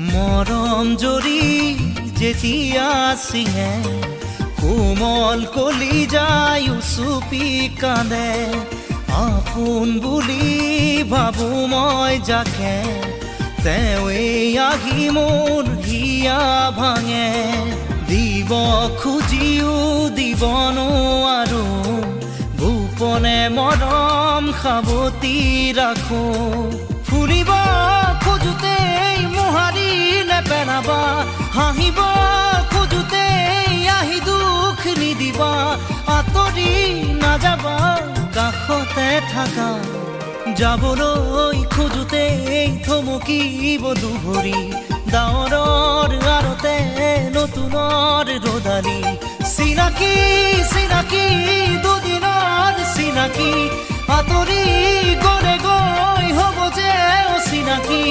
মৰম জৰি যেতিয়া চিঙে কোমল কলিজাই উচুপি কান্দে আপোন বুলি ভাবো মই যাকে তেৱেই আহি মোৰ হিয়া ভাঙে দিব খুজিও দিব নোৱাৰো গোপনে মৰম সাৱতি ৰাখো ফুৰিব খোজোতেই মোহাৰি নেপেলাবা হাঁহিব খোজোতেই আহি দুখ নিদিবা আঁতৰি নাযাবা কাষতে থাকা যাবলৈ খোজোতেই থমকিব দুভৰি ডাৱৰৰ আৰতে নতুনৰ ৰ'দালি চিনাকি চিনাকি দুদিনৰ চিনাকি আঁতৰি গ'লে গৈ হ'ব যে অচিনাকি